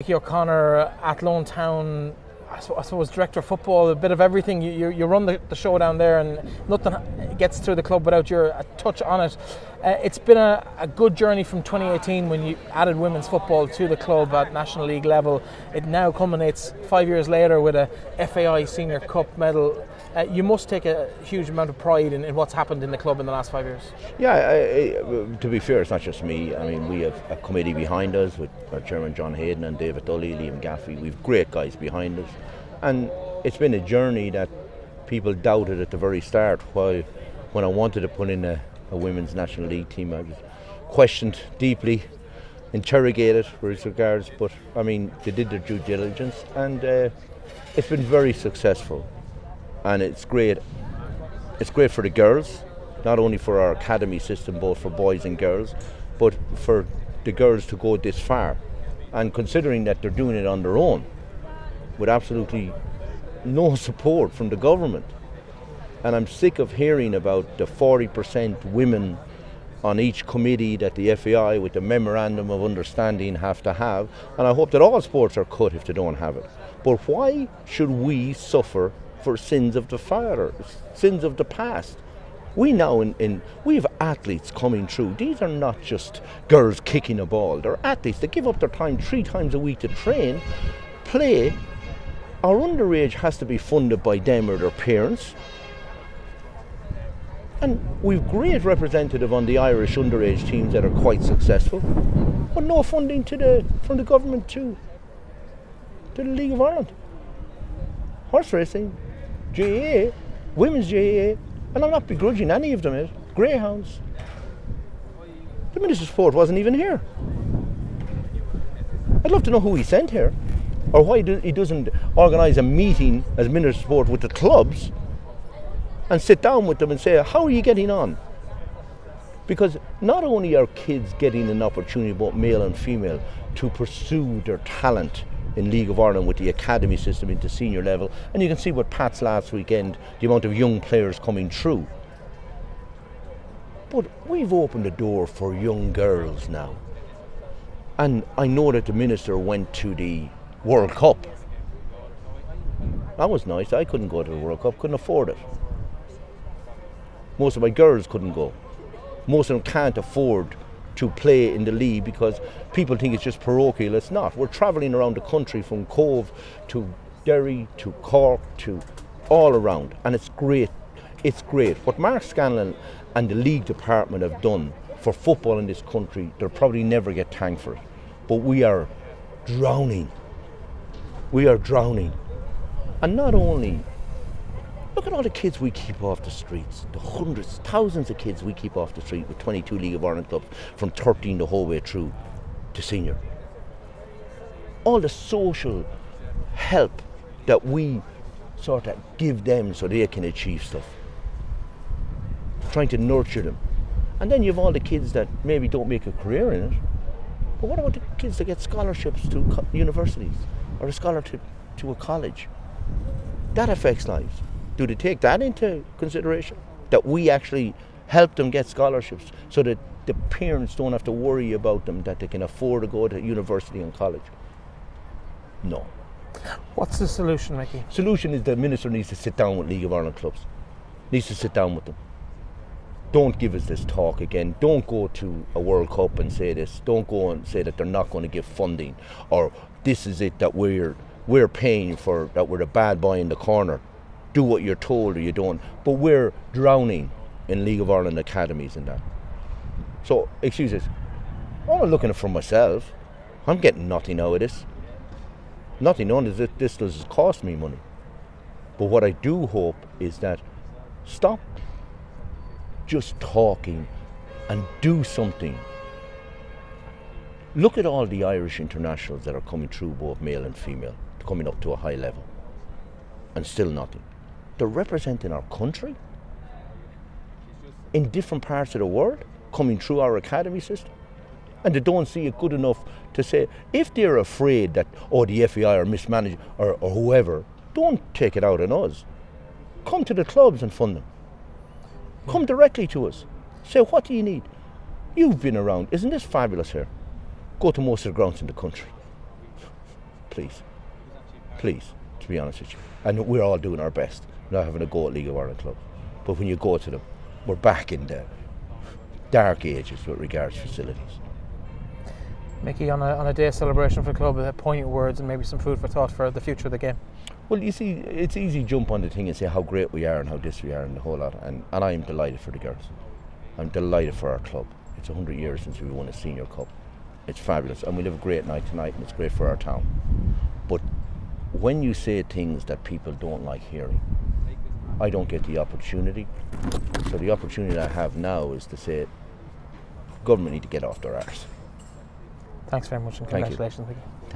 Mickey O'Connor, Athlone Town, I suppose director of football, a bit of everything. You run the show down there, and nothing gets through the club without your touch on it. It's been a good journey from 2018 when you added women's football to the club at National League level. It now culminates 5 years later with a FAI Senior Cup medal. You must take a huge amount of pride in what's happened in the club in the last 5 years. Yeah, to be fair, it's not just me. I mean, we have a committee behind us with our chairman John Hayden and David Dully, Liam Gaffey. We've great guys behind us, and it's been a journey that people doubted at the very start. When I wanted to put in a women's National League team, I was questioned deeply, interrogated with regards. But I mean, they did their due diligence, and it's been very successful. And it's great. It's great for the girls, not only for our academy system, both for boys and girls, but for the girls to go this far. And considering that they're doing it on their own, with absolutely no support from the government. And I'm sick of hearing about the 40% women on each committee that the FAI, with the memorandum of understanding, have to have. And I hope that all sports are cut if they don't have it. But why should we suffer for sins of the fathers, sins of the past? We now we have athletes coming through. These are not just girls kicking a ball. They're athletes. They give up their time 3 times a week to train, play. Our underage has to be funded by them or their parents. And we've great representative on the Irish underage teams that are quite successful, but no funding from the government to the League of Ireland. Horse racing, GAA, women's GAA, and I'm not begrudging any of them, greyhounds. The Minister of Sport wasn't even here. I'd love to know who he sent here, or why he doesn't organise a meeting as Minister of Sport with the clubs and sit down with them and say, how are you getting on? Because not only are kids getting an opportunity, both male and female, to pursue their talent in League of Ireland with the academy system into senior level, and you can see with Pat's last weekend, the amount of young players coming through. But we've opened the door for young girls now. And I know that the Minister went to the World Cup. That was nice. I couldn't go to the World Cup, couldn't afford it. Most of my girls couldn't go. Most of them can't afford to play in the league because people think it's just parochial. It's not. We're travelling around the country from Cove to Derry to Cork to all around, and it's great. It's great. What Mark Scanlon and the league department have done for football in this country, they'll probably never get thanked for it. But we are drowning. We are drowning. And not only, look at all the kids we keep off the streets, the hundreds, thousands of kids we keep off the street with 22 League of Ireland clubs from 13 the whole way through to senior. All the social help that we sort of give them so they can achieve stuff. Trying to nurture them. And then you have all the kids that maybe don't make a career in it. But what about the kids that get scholarships to universities or a scholarship to a college? That affects lives. Do they take that into consideration? That we actually help them get scholarships so that the parents don't have to worry about them, that they can afford to go to university and college? No. What's the solution, Mickey? Solution is the Minister needs to sit down with League of Ireland clubs. Needs to sit down with them. Don't give us this talk again. Don't go to a World Cup and say this. Don't go and say that they're not going to give funding, or this is it that we're paying for, that we're the bad boy in the corner. Do what you're told or you don't. But we're drowning in League of Ireland academies and that. So, excuse us, I'm not looking for myself. I'm getting nothing out of this. Nothing on this does cost me money. But what I do hope is that stop just talking and do something. Look at all the Irish internationals that are coming through, both male and female, coming up to a high level, and still nothing. They're representing our country in different parts of the world, coming through our academy system, and they don't see it good enough to say, if they're afraid that, oh, the FAI are mismanaged or whoever, don't take it out on us. Come to the clubs and fund them. Come directly to us. Say, what do you need? You've been around. Isn't this fabulous here? Go to most of the grounds in the country. please, to be honest with you. And we're all doing our best, not having a go at League of Ireland club. But when you go to them, we're back in the dark ages with regards to facilities. Mickey, on a day of celebration for the club, poignant words and maybe some food for thought for the future of the game. Well, you see, it's easy to jump on the thing and say how great we are and how this we are and the whole lot. And I'm delighted for the girls. I'm delighted for our club. It's 100 years since we won a senior cup. It's fabulous. And we'll have a great night tonight, and it's great for our town. But when you say things that people don't like hearing, I don't get the opportunity. So the opportunity I have now is to say, government need to get off their arse. Thanks very much, and congratulations. Thank you.